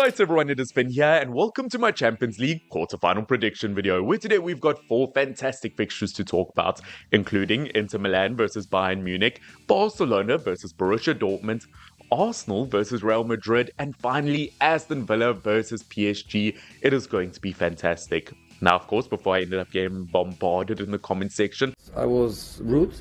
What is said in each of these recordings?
Alright everyone, it is Finn here and welcome to my Champions League quarterfinal prediction video, where today we've got 4 fantastic fixtures to talk about, including Inter Milan versus Bayern Munich, Barcelona versus Borussia Dortmund, Arsenal versus Real Madrid, and finally Aston Villa versus PSG. It is going to be fantastic. Now of course, before I ended up getting bombarded in the comment section, I was rude,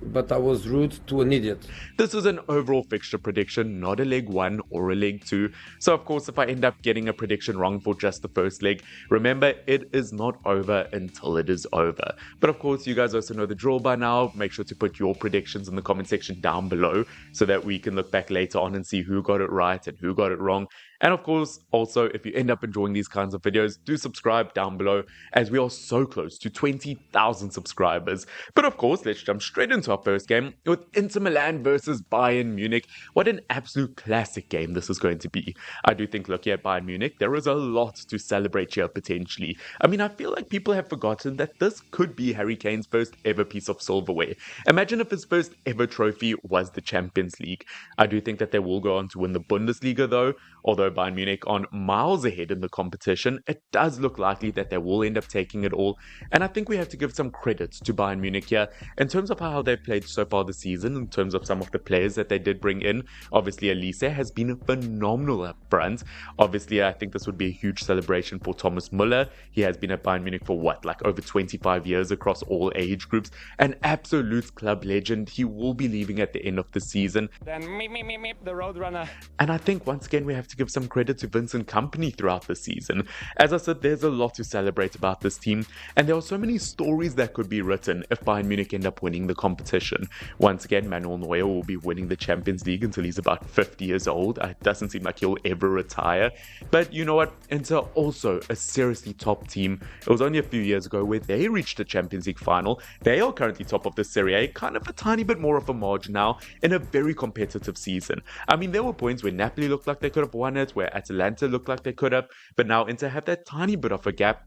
but I was rude to an idiot. This is an overall fixture prediction, not a leg 1 or a leg 2. So of course, if I end up getting a prediction wrong for just the first leg, remember it is not over until it is over. But of course, you guys also know the drill by now. Make sure to put your predictions in the comment section down below so that we can look back later on and see who got it right and who got it wrong. And of course, also, if you end up enjoying these kinds of videos, do subscribe down below, as we are so close to 20,000 subscribers. But of course, let's jump straight into our first game with Inter Milan versus Bayern Munich. What an absolute classic game this is going to be. I do think, looking at Bayern Munich, there is a lot to celebrate here potentially. I mean, I feel like people have forgotten that this could be Harry Kane's first ever piece of silverware. Imagine if his first ever trophy was the Champions League. I do think that they will go on to win the Bundesliga though. Although Bayern Munich are miles ahead in the competition, it does look likely that they will end up taking it all. And I think we have to give some credit to Bayern Munich here in terms of how they've played so far this season, in terms of some of the players that they did bring in. Obviously, Elise has been phenomenal up front. Obviously, I think this would be a huge celebration for Thomas Müller. He has been at Bayern Munich for like over 25 years across all age groups. An absolute club legend. He will be leaving at the end of the season. Then the Roadrunner. And I think once again we have to give some credit to Vincent Kompany throughout the season. As I said, there's a lot to celebrate about this team, and there are so many stories that could be written if Bayern Munich end up winning the competition. Once again, Manuel Neuer will be winning the Champions League until he's about 50 years old. It doesn't seem like he'll ever retire. But you know what? Inter also a seriously top team. It was only a few years ago where they reached the Champions League final. They are currently top of the Serie A, kind of a tiny bit more of a margin now in a very competitive season. I mean, there were points where Napoli looked like they could have won it, where Atalanta looked like they could have, but now Inter have that tiny bit of a gap.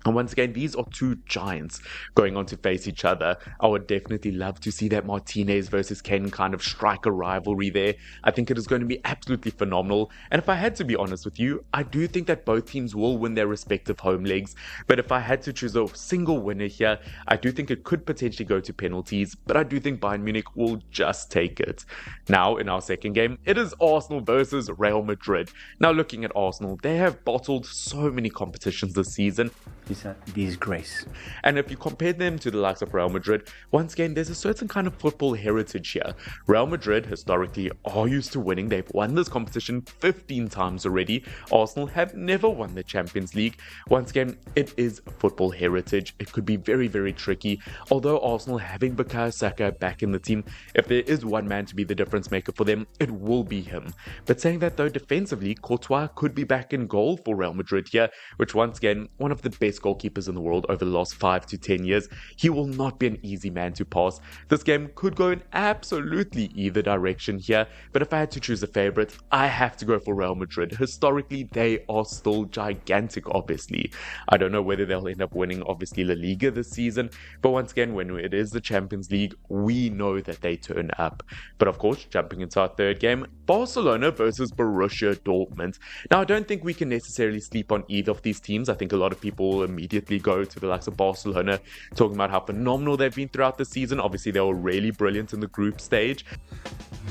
And once again, these are two giants going on to face each other. I would definitely love to see that Martinez versus Kane kind of striker rivalry there. I think it is going to be absolutely phenomenal. And if I had to be honest with you, I do think that both teams will win their respective home legs. But if I had to choose a single winner here, I do think it could potentially go to penalties. But I do think Bayern Munich will just take it. Now, in our second game, it is Arsenal versus Real Madrid. Now, looking at Arsenal, they have bottled so many competitions this season. It's a disgrace. And if you compare them to the likes of Real Madrid, once again, there's a certain kind of football heritage here. Real Madrid historically are used to winning. They've won this competition 15 times already. Arsenal have never won the Champions League. Once again, it is football heritage. It could be very, very tricky. Although Arsenal having Bukayo Saka back in the team, if there is one man to be the difference maker for them, it will be him. But saying that though, defensively, Courtois could be back in goal for Real Madrid here, which once again, one of the best goalkeepers in the world over the last 5 to 10 years. He will not be an easy man to pass. This game could go in absolutely either direction here, but if I had to choose a favorite, I have to go for Real Madrid. Historically, they are still gigantic, obviously. I don't know whether they'll end up winning, obviously, La Liga this season, but once again, when it is the Champions League, we know that they turn up. But of course, jumping into our third game, Barcelona versus Borussia Dortmund. Now, I don't think we can necessarily sleep on either of these teams. I think a lot of people will immediately go to the likes of Barcelona, talking about how phenomenal they've been throughout the season. Obviously, they were really brilliant in the group stage.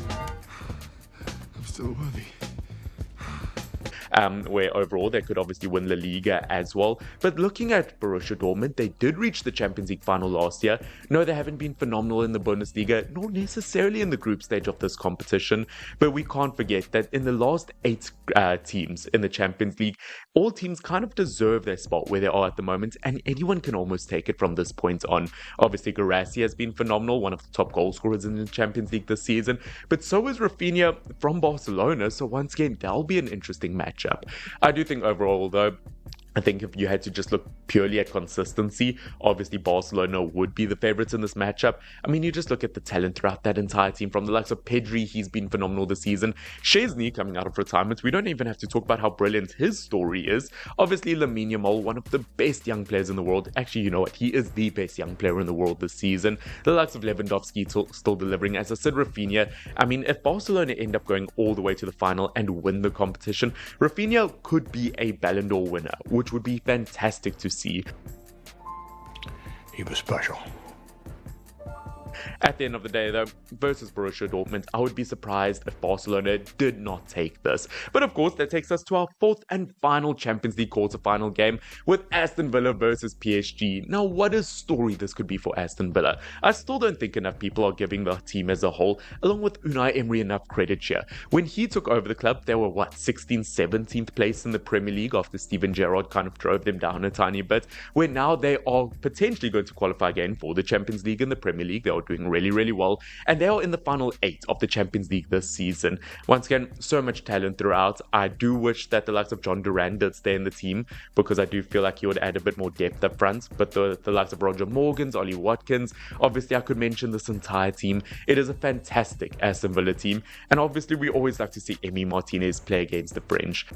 I'm still worthy. Where overall they could obviously win La Liga as well. But looking at Borussia Dortmund, they did reach the Champions League final last year. No, they haven't been phenomenal in the Bundesliga, nor necessarily in the group stage of this competition. But we can't forget that in the last 8 teams in the Champions League, all teams kind of deserve their spot where they are at the moment, and anyone can almost take it from this point on. Obviously, Guirassy has been phenomenal, one of the top goal scorers in the Champions League this season, but so is Raphinha from Barcelona, so once again, that'll be an interesting matchup. I do think overall, though, I think if you had to just look purely at consistency, obviously Barcelona would be the favourites in this matchup. I mean, you just look at the talent throughout that entire team, from the likes of Pedri, he's been phenomenal this season. Szczesny coming out of retirement, we don't even have to talk about how brilliant his story is. Obviously, Lamine Yamal, one of the best young players in the world. Actually, you know what? He is the best young player in the world this season. The likes of Lewandowski still delivering. As I said, Raphinha. I mean, if Barcelona end up going all the way to the final and win the competition, Raphinha could be a Ballon d'Or winner, which would be fantastic to see. He was special. At the end of the day, though, versus Borussia Dortmund, I would be surprised if Barcelona did not take this. But of course, that takes us to our fourth and final Champions League quarter-final game with Aston Villa versus PSG. Now, what a story this could be for Aston Villa. I still don't think enough people are giving the team as a whole, along with Unai Emery, enough credit here. When he took over the club, they were, 16th, 17th place in the Premier League after Steven Gerrard kind of drove them down a tiny bit, where now they are potentially going to qualify again for the Champions League and the Premier League. They are doing really, really well, and they are in the final 8 of the Champions League this season. Once again, so much talent throughout. I do wish that the likes of John Duran did stay in the team, because I do feel like he would add a bit more depth up front. But the likes of Roger Morgans, Ollie Watkins, obviously I could mention this entire team. It is a fantastic Aston Villa team, and obviously we always like to see Emi Martinez play against the French.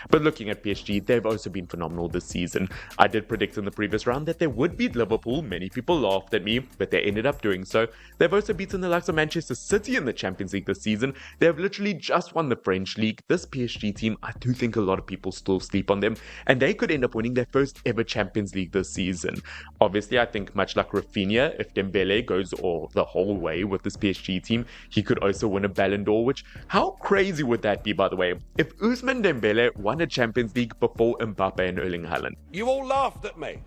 But looking at PSG, they've also been phenomenal this season. I did predict in the previous round that they would beat Liverpool. Many people laughed at me, but they ended up doing so. They've also beaten the likes of Manchester City in the Champions League this season. They have literally just won the French league. This PSG team, I do think a lot of people still sleep on them, and they could end up winning their first ever Champions League this season. Obviously, I think much like Raphinha, if Dembele goes all the whole way with this PSG team, he could also win a Ballon d'Or, which, how crazy would that be, by the way, if Ousmane Dembele won a Champions League before Mbappe and Erling Haaland? You all laughed at me.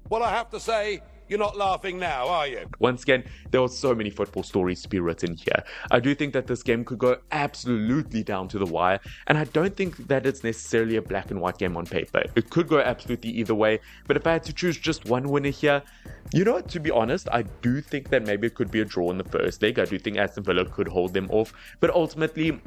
Well, I have to say, you're not laughing now, are you? Once again, there are so many football stories to be written here. I do think that this game could go absolutely down to the wire, and I don't think that it's necessarily a black and white game on paper. It could go absolutely either way, but if I had to choose just one winner here, you know what, to be honest, I do think that maybe it could be a draw in the first leg. I do think Aston Villa could hold them off, but ultimately,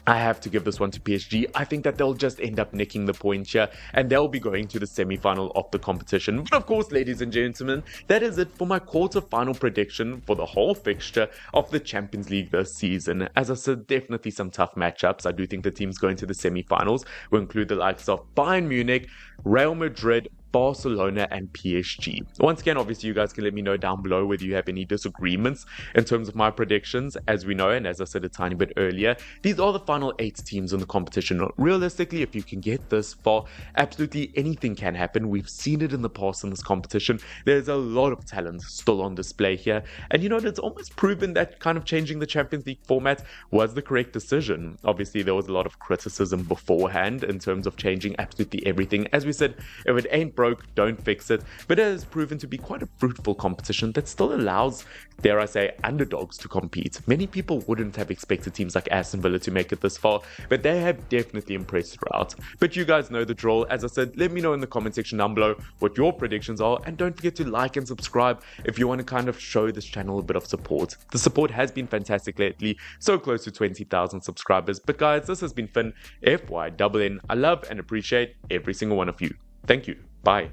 I have to give this one to PSG. I think that they'll just end up nicking the point here, and they'll be going to the semi-final of the competition. But of course, ladies and gentlemen, that is it for my quarter-final prediction for the whole fixture of the Champions League this season. As I said, definitely some tough matchups. I do think the teams going to the semi-finals will include the likes of Bayern Munich, Real Madrid, Barcelona and PSG. Once again, obviously you guys can let me know down below whether you have any disagreements in terms of my predictions. As we know, and as I said a tiny bit earlier, these are the final 8 teams in the competition. Realistically, if you can get this far, absolutely anything can happen. We've seen it in the past in this competition. There's a lot of talent still on display here, and you know, it's almost proven that kind of changing the Champions League format was the correct decision. Obviously, there was a lot of criticism beforehand in terms of changing absolutely everything. As we said, if it ain't broke, don't fix it. But it has proven to be quite a fruitful competition that still allows, dare I say, underdogs to compete. Many people wouldn't have expected teams like Aston Villa to make it this far, but they have definitely impressed throughout. But you guys know the drill. As I said, let me know in the comment section down below what your predictions are, and don't forget to like and subscribe if you want to kind of show this channel a bit of support. The support has been fantastic lately, so close to 20,000 subscribers. But guys, this has been Finn, FYNN. I love and appreciate every single one of you. Thank you. Bye.